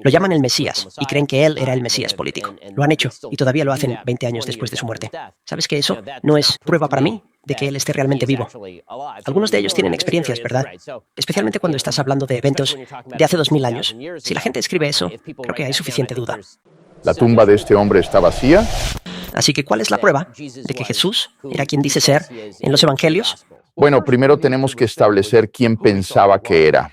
Lo llaman el Mesías y creen que él era el Mesías político. Lo han hecho y todavía lo hacen 20 años después de su muerte. ¿Sabes que eso no es prueba para mí de que él esté realmente vivo? Algunos de ellos tienen experiencias, ¿verdad? Especialmente cuando estás hablando de eventos de hace 2000 años. Si la gente escribe eso, creo que hay suficiente duda. ¿La tumba de este hombre está vacía? Así que, ¿cuál es la prueba de que Jesús era quien dice ser en los evangelios? Bueno, primero tenemos que establecer quién pensaba que era.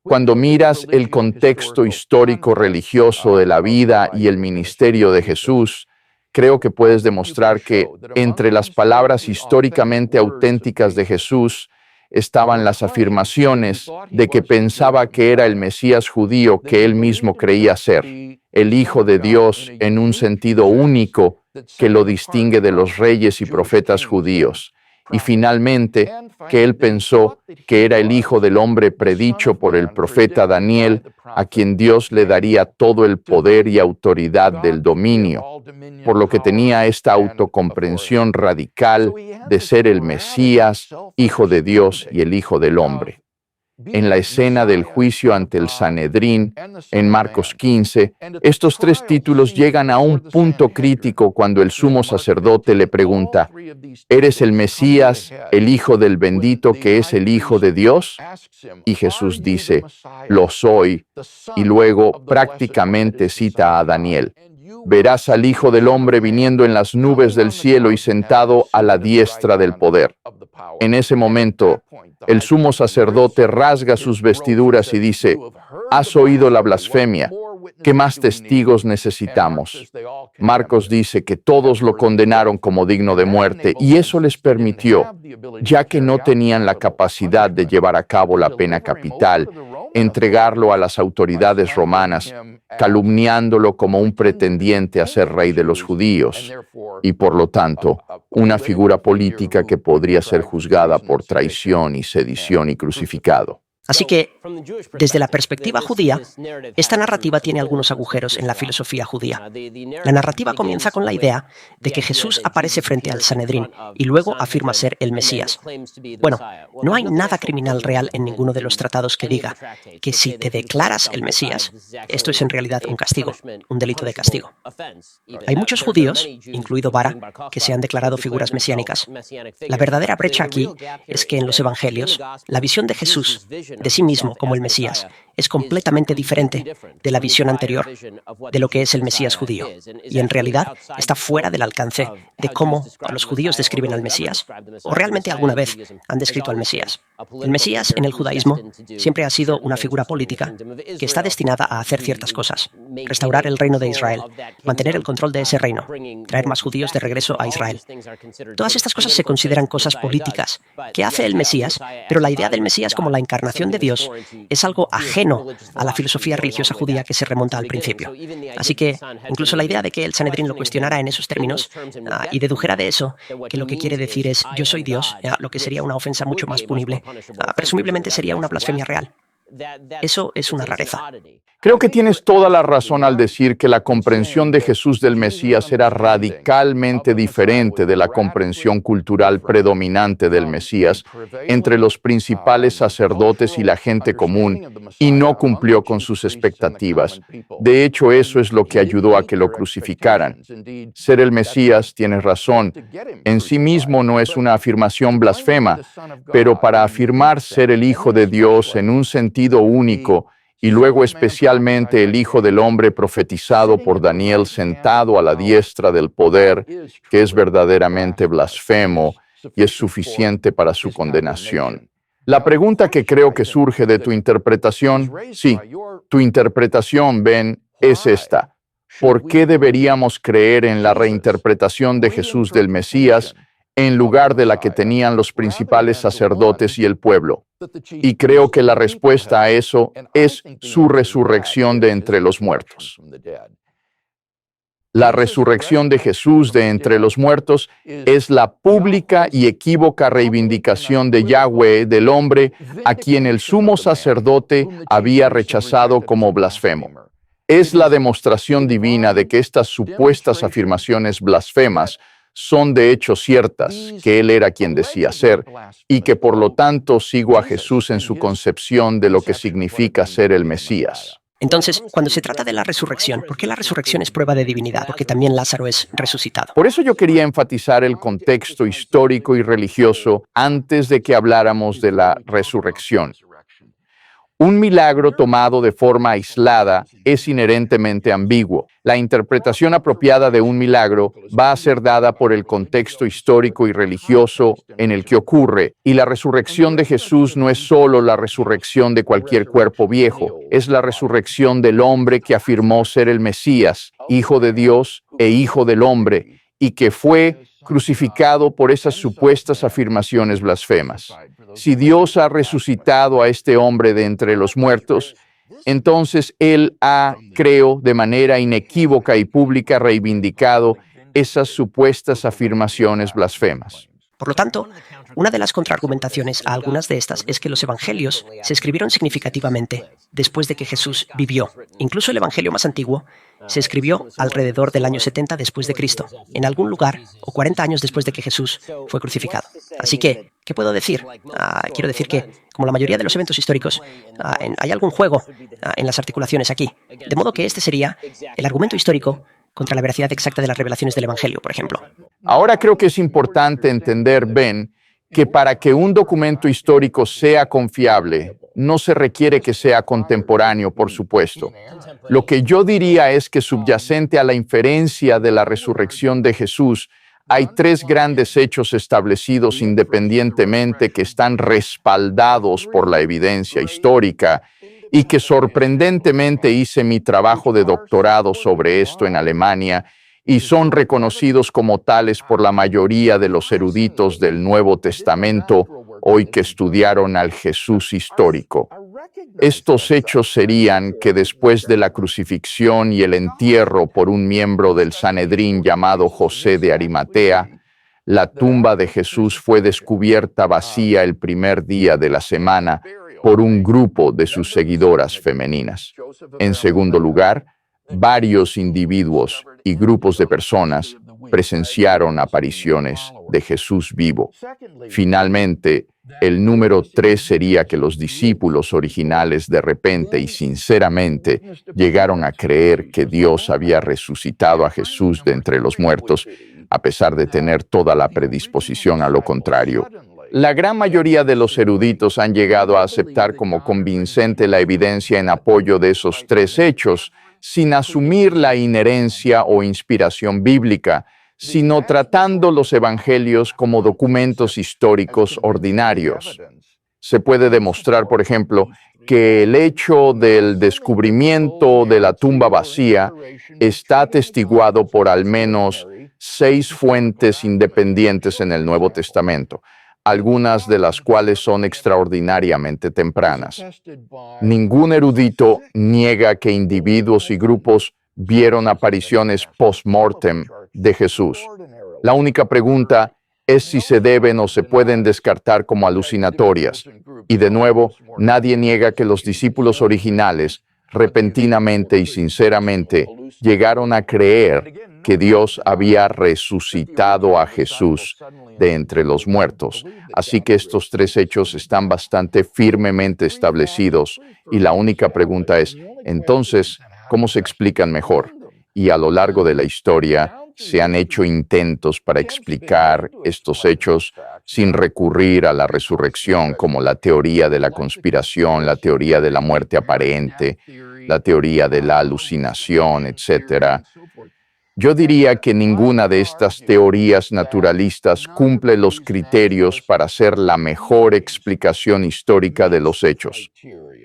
Cuando miras el contexto histórico religioso de la vida y el ministerio de Jesús, creo que puedes demostrar que entre las palabras históricamente auténticas de Jesús estaban las afirmaciones de que pensaba que era el Mesías judío que él mismo creía ser, el Hijo de Dios en un sentido único que lo distingue de los reyes y profetas judíos. Y finalmente, que él pensó que era el Hijo del Hombre predicho por el profeta Daniel, a quien Dios le daría todo el poder y autoridad del dominio, por lo que tenía esta autocomprensión radical de ser el Mesías, Hijo de Dios y el Hijo del Hombre. En la escena del juicio ante el Sanedrín, en Marcos 15, estos tres títulos llegan a un punto crítico cuando el sumo sacerdote le pregunta: ¿eres el Mesías, el Hijo del bendito que es el Hijo de Dios? Y Jesús dice: lo soy, y luego prácticamente cita a Daniel: verás al Hijo del Hombre viniendo en las nubes del cielo y sentado a la diestra del poder. En ese momento, el sumo sacerdote rasga sus vestiduras y dice: ¿has oído la blasfemia? ¿Qué más testigos necesitamos? Marcos dice que todos lo condenaron como digno de muerte, y eso les permitió, ya que no tenían la capacidad de llevar a cabo la pena capital, entregarlo a las autoridades romanas, calumniándolo como un pretendiente a ser rey de los judíos, y por lo tanto, una figura política que podría ser juzgada por traición y sedición y crucificado. Así que, desde la perspectiva judía, esta narrativa tiene algunos agujeros en la filosofía judía. La narrativa comienza con la idea de que Jesús aparece frente al Sanedrín y luego afirma ser el Mesías. Bueno, no hay nada criminal real en ninguno de los tratados que diga que si te declaras el Mesías, esto es en realidad un castigo, un delito de castigo. Hay muchos judíos, incluido Bara, que se han declarado figuras mesiánicas. La verdadera brecha aquí es que en los evangelios, la visión de Jesús de sí mismo como el Mesías es completamente diferente de la visión anterior de lo que es el Mesías judío, y en realidad está fuera del alcance de cómo los judíos describen al Mesías, o realmente alguna vez han descrito al Mesías. El Mesías en el judaísmo siempre ha sido una figura política que está destinada a hacer ciertas cosas: restaurar el reino de Israel, mantener el control de ese reino, traer más judíos de regreso a Israel. Todas estas cosas se consideran cosas políticas que hace el Mesías, pero la idea del Mesías como la encarnación de Dios es algo ajeno a la filosofía religiosa judía que se remonta al principio. Así que incluso la idea de que el Sanedrín lo cuestionara en esos términos y dedujera de eso que lo que quiere decir es yo soy Dios, lo que sería una ofensa mucho más punible, presumiblemente sería una blasfemia real. Eso es una rareza. Creo que tienes toda la razón al decir que la comprensión de Jesús del Mesías era radicalmente diferente de la comprensión cultural predominante del Mesías entre los principales sacerdotes y la gente común, y no cumplió con sus expectativas. De hecho, eso es lo que ayudó a que lo crucificaran. Ser el Mesías, tienes razón, en sí mismo no es una afirmación blasfema, pero para afirmar ser el Hijo de Dios en un sentido único, y luego especialmente el Hijo del Hombre profetizado por Daniel sentado a la diestra del poder, que es verdaderamente blasfemo y es suficiente para su condenación. La pregunta que creo que surge de tu interpretación, sí, tu interpretación, Ben, es esta: ¿por qué deberíamos creer en la reinterpretación de Jesús del Mesías en lugar de la que tenían los principales sacerdotes y el pueblo? Y creo que la respuesta a eso es su resurrección de entre los muertos. La resurrección de Jesús de entre los muertos es la pública y equívoca reivindicación de Yahweh del hombre a quien el sumo sacerdote había rechazado como blasfemo. Es la demostración divina de que estas supuestas afirmaciones blasfemas son de hecho ciertas, que Él era quien decía ser, y que por lo tanto sigo a Jesús en su concepción de lo que significa ser el Mesías. Entonces, cuando se trata de la resurrección, ¿por qué la resurrección es prueba de divinidad? Porque también Lázaro es resucitado. Por eso yo quería enfatizar el contexto histórico y religioso antes de que habláramos de la resurrección. Un milagro tomado de forma aislada es inherentemente ambiguo. La interpretación apropiada de un milagro va a ser dada por el contexto histórico y religioso en el que ocurre, y la resurrección de Jesús no es solo la resurrección de cualquier cuerpo viejo, es la resurrección del hombre que afirmó ser el Mesías, Hijo de Dios e Hijo del hombre, y que fue crucificado por esas supuestas afirmaciones blasfemas. Si Dios ha resucitado a este hombre de entre los muertos, entonces Él ha, creo, de manera inequívoca y pública reivindicado esas supuestas afirmaciones blasfemas. Por lo tanto, una de las contraargumentaciones a algunas de estas es que los evangelios se escribieron significativamente después de que Jesús vivió. Incluso el evangelio más antiguo se escribió alrededor del año 70 después de Cristo, en algún lugar, o 40 años después de que Jesús fue crucificado. Así que, ¿qué puedo decir? Quiero decir que, como la mayoría de los eventos históricos, hay algún juego en las articulaciones aquí. De modo que este sería el argumento histórico contra la veracidad exacta de las revelaciones del Evangelio, por ejemplo. Ahora creo que es importante entender, Ben, que para que un documento histórico sea confiable, no se requiere que sea contemporáneo, por supuesto. Lo que yo diría es que subyacente a la inferencia de la resurrección de Jesús, hay tres grandes hechos establecidos independientemente que están respaldados por la evidencia histórica y que sorprendentemente hice mi trabajo de doctorado sobre esto en Alemania y son reconocidos como tales por la mayoría de los eruditos del Nuevo Testamento hoy que estudiaron al Jesús histórico. Estos hechos serían que después de la crucifixión y el entierro por un miembro del Sanedrín llamado José de Arimatea, la tumba de Jesús fue descubierta vacía el primer día de la semana por un grupo de sus seguidoras femeninas. En segundo lugar, varios individuos y grupos de personas presenciaron apariciones de Jesús vivo. Finalmente, el número 3 sería que los discípulos originales de repente y sinceramente llegaron a creer que Dios había resucitado a Jesús de entre los muertos, a pesar de tener toda la predisposición a lo contrario. La gran mayoría de los eruditos han llegado a aceptar como convincente la evidencia en apoyo de esos tres hechos, sin asumir la inherencia o inspiración bíblica, sino tratando los evangelios como documentos históricos ordinarios. Se puede demostrar, por ejemplo, que el hecho del descubrimiento de la tumba vacía está atestiguado por al menos 6 fuentes independientes en el Nuevo Testamento, algunas de las cuales son extraordinariamente tempranas. Ningún erudito niega que individuos y grupos vieron apariciones post-mortem de Jesús. La única pregunta es si se deben o se pueden descartar como alucinatorias. Y de nuevo, nadie niega que los discípulos originales, repentinamente y sinceramente, llegaron a creer que Dios había resucitado a Jesús de entre los muertos. Así que estos tres hechos están bastante firmemente establecidos y la única pregunta es, entonces, ¿cómo se explican mejor? Y a lo largo de la historia se han hecho intentos para explicar estos hechos sin recurrir a la resurrección, como la teoría de la conspiración, la teoría de la muerte aparente, la teoría de la alucinación, etc. Yo diría que ninguna de estas teorías naturalistas cumple los criterios para ser la mejor explicación histórica de los hechos.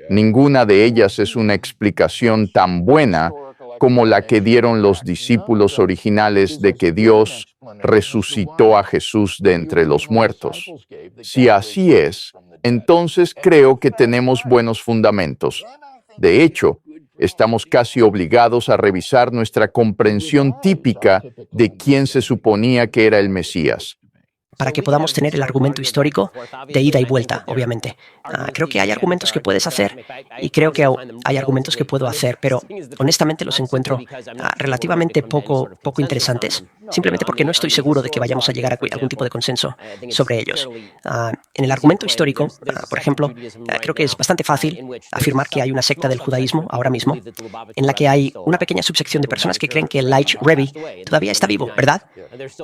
Ninguna de ellas es una explicación tan buena como la que dieron los discípulos originales de que Dios resucitó a Jesús de entre los muertos. Si así es, entonces creo que tenemos buenos fundamentos. De hecho, estamos casi obligados a revisar nuestra comprensión típica de quién se suponía que era el Mesías. para que podamos tener el argumento histórico de ida y vuelta, obviamente. Creo que hay argumentos que puedes hacer y creo que hay argumentos que puedo hacer, pero honestamente los encuentro relativamente poco interesantes, simplemente porque no estoy seguro de que vayamos a llegar a algún tipo de consenso sobre ellos. En el argumento histórico, por ejemplo, creo que es bastante fácil afirmar que hay una secta del judaísmo ahora mismo en la que hay una pequeña subsección de personas que creen que el Laich Rebbe todavía está vivo, ¿verdad?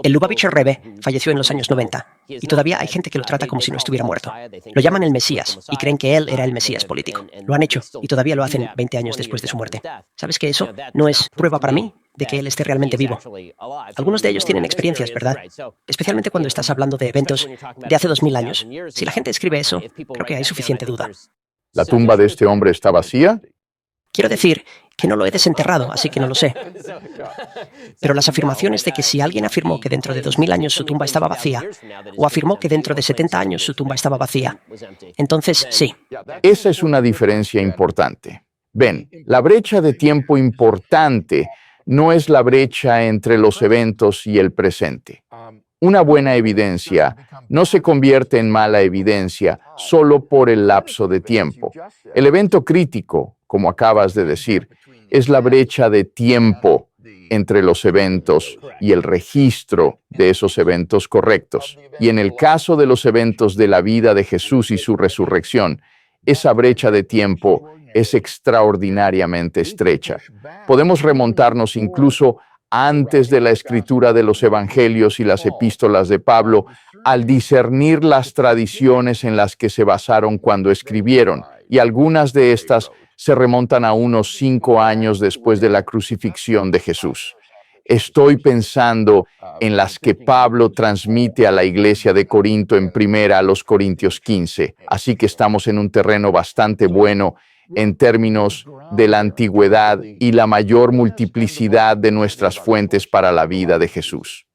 El Lubavitcher Rebbe falleció en los años 90 y todavía hay gente que lo trata como si no estuviera muerto. Lo llaman el Mesías y creen que él era el Mesías político. Lo han hecho y todavía lo hacen 20 años después de su muerte. ¿Sabes que eso no es prueba para mí de que él esté realmente vivo? Algunos de ellos tienen experiencias, ¿verdad? Especialmente cuando estás hablando de eventos de hace 2000 años. Si la gente escribe eso, creo que hay suficiente duda. ¿La tumba de este hombre está vacía? Quiero decir que no lo he desenterrado, así que no lo sé. Pero las afirmaciones de que si alguien afirmó que dentro de 2000 años su tumba estaba vacía, o afirmó que dentro de 70 años su tumba estaba vacía, entonces sí. Esa es una diferencia importante. Ven, la brecha de tiempo importante no es la brecha entre los eventos y el presente. Una buena evidencia no se convierte en mala evidencia solo por el lapso de tiempo. El evento crítico, como acabas de decir, es la brecha de tiempo entre los eventos y el registro de esos eventos correctos. Y en el caso de los eventos de la vida de Jesús y su resurrección, esa brecha de tiempo es extraordinariamente estrecha. Podemos remontarnos incluso antes de la escritura de los evangelios y las epístolas de Pablo, al discernir las tradiciones en las que se basaron cuando escribieron, y algunas de estas se remontan a unos 5 años después de la crucifixión de Jesús. Estoy pensando en las que Pablo transmite a la iglesia de Corinto en primera a los Corintios 15, así que estamos en un terreno bastante bueno en términos de la antigüedad y la mayor multiplicidad de nuestras fuentes para la vida de Jesús.